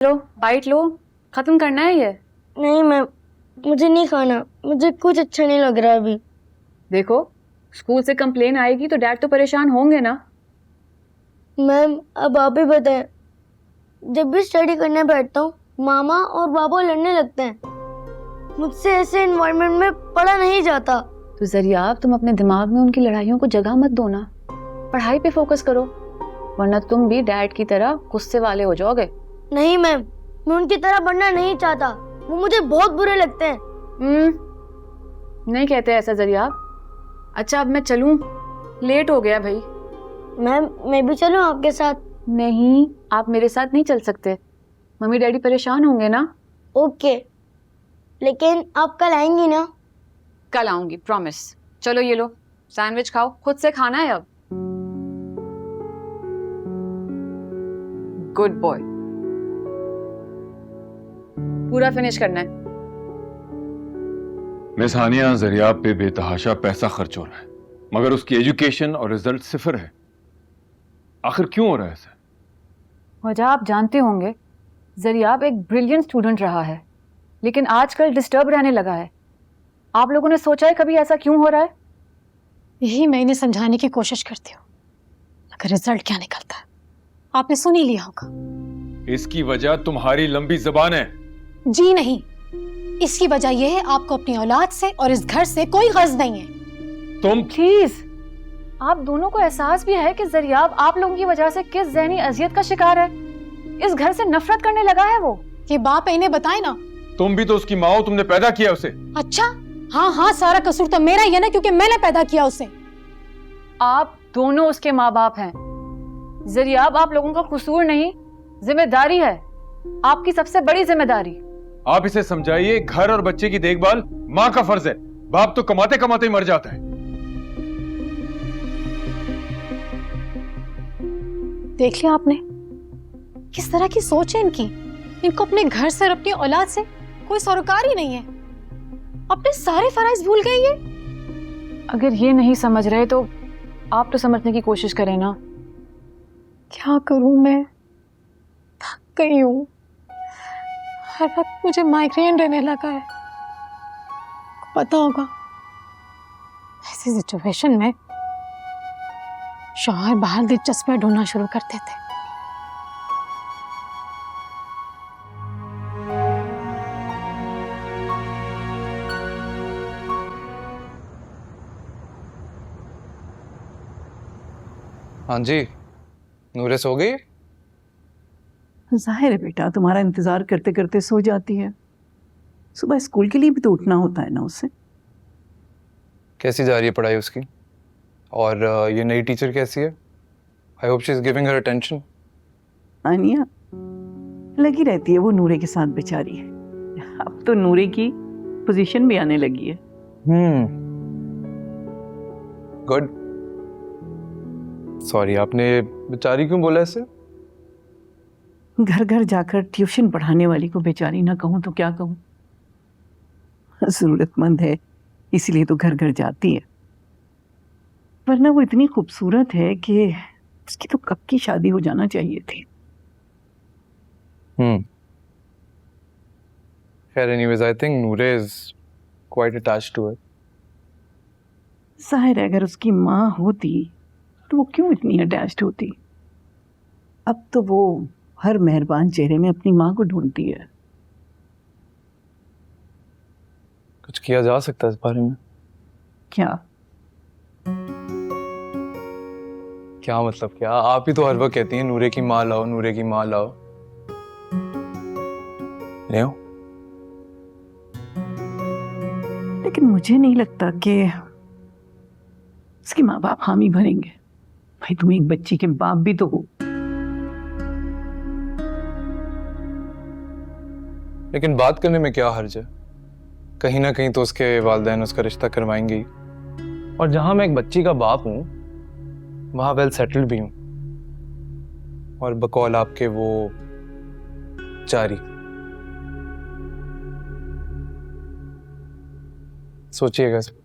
लो bite लो, खत्म करना है ये। नहीं मैम, मुझे नहीं खाना, मुझे कुछ अच्छा नहीं लग रहा अभी। देखो स्कूल से कंप्लेन आएगी तो डैड तो परेशान होंगे ना। मैम अब आप ही बताएं, जब भी स्टडी करने बैठता हूँ मामा और बाबा लड़ने लगते हैं। मुझसे ऐसे एनवायरनमेंट में पढ़ा नहीं जाता। तो जरिया तुम अपने दिमाग में उनकी लड़ाइयों को जगह मत दो ना, पढ़ाई पे फोकस करो, वरना तुम भी डैड की तरह गुस्से वाले हो जाओगे। नहीं मैम, मैं उनकी तरह बनना नहीं चाहता, वो मुझे बहुत बुरे लगते हैं। नहीं कहते ऐसा जरिया। अच्छा अब मैं चलूं, लेट हो गया भाई। मैम मैं भी चलूं आपके साथ? नहीं, आप मेरे साथ नहीं चल सकते, मम्मी डैडी परेशान होंगे ना। ओके, लेकिन आप कल आएंगी ना? कल आऊंगी प्रॉमिस। चलो ये लो सैंडविच खाओ, खुद से खाना है अब। गुड बॉय, पूरा फिनिश करना है। मिस हानिया, जरिया पे बेतहाशा पैसा खर्च हो रहा है मगर उसकी एजुकेशन और रिजल्ट सिफर है। आखिर क्यों हो रहा है ऐसा? वजह आप जानते होंगे, जरियाब एक ब्रिलियंट स्टूडेंट रहा है लेकिन आजकल डिस्टर्ब रहने लगा है। आप लोगों ने सोचा है कभी ऐसा क्यों हो रहा है? यही मैं इन्हें समझाने की कोशिश करती हूँ, मगर रिजल्ट क्या निकलता है आपने सुन ही लिया होगा। इसकी वजह तुम्हारी लंबी जबान है। जी नहीं, इसकी वजह यह है आपको अपनी औलाद से और इस घर से कोई गर्ज नहीं है। तुम प्लीज, आप दोनों को एहसास भी है कि जरियाब आप लोगों की वजह से किस ज़हनी अजियत का शिकार है। इस घर से नफरत करने लगा है वो। ये बाप है, इन्हें बताए ना। तुम भी तो उसकी माँ हो, तुमने पैदा किया उसे। अच्छा हाँ हाँ, सारा कसूर तो मेरा ही है ना, क्योंकि मैंने पैदा किया उसे। आप दोनों उसके माँ बाप हैं। जरियाब आप लोगों का कसूर नहीं, जिम्मेदारी है, आपकी सबसे बड़ी जिम्मेदारी। आप इसे समझाइए, घर और बच्चे की देखभाल माँ का फर्ज है, बाप तो कमाते कमाते ही मर जाता है। देख लिया आपने किस तरह की सोच है इनकी। इनको अपने घर से और अपनी औलाद से कोई सरोकार ही नहीं है, अपने सारे फराइज भूल गए ये। अगर ये नहीं समझ रहे तो आप तो समझने की कोशिश करें ना। क्या करूं मैं, थक गई हूं, हर वक्त मुझे माइग्रेन रहने लगा है। पता होगा ऐसी सिचुएशन में शौहर बाहर दिलचस्पियां ढूंढना शुरू करते थे। हाँ जी, नूरे सो गई? जाहिर है बेटा, तुम्हारा इंतजार करते करते सो जाती है। सुबह स्कूल के लिए भी तो उठना होता है ना उसे। कैसी जा रही है पढ़ाई उसकी? और ये नई टीचर कैसी है? I hope she is giving her attention. आनिया लगी रहती है वो नूरे के साथ बेचारी। अब तो नूरे की पोजीशन भी आने लगी है। गुड। सॉरी, आपने बेचारी क्यों बोला ऐसे? घर घर जाकर ट्यूशन पढ़ाने वाली को बेचारी ना कहूँ तो क्या कहूँ। जरूरतमंद है इसीलिए तो घर घर जाती है, वरना वो इतनी खूबसूरत है कि उसकी तो कब की शादी हो जाना चाहिए थी। खैर, anyways I think Noore is quite attached to it. जाहिर है अगर उसकी माँ होती तो वो क्यों इतनी अटैच्ड होती। अब तो वो हर मेहरबान चेहरे में अपनी माँ को ढूंढती है। कुछ किया जा सकता है इस बारे में? क्या क्या मतलब क्या? आप ही तो हर वक्त कहती हैं नूरे की माँ लाओ, नूरे की माँ लाओ। ले आओ। लेकिन मुझे नहीं लगता कि उसके माँ बाप हामी भरेंगे। भाई तुम एक बच्ची के बाप भी तो हो। लेकिन बात करने में क्या हर्ज है? कहीं ना कहीं तो उसके वालिदैन उसका रिश्ता करवाएंगे ही। और जहां मैं एक बच्ची का बाप हूं वहां वेल सेटल्ड भी हूं, और बकौल आपके वो जारी। सोचिएगा इस पर।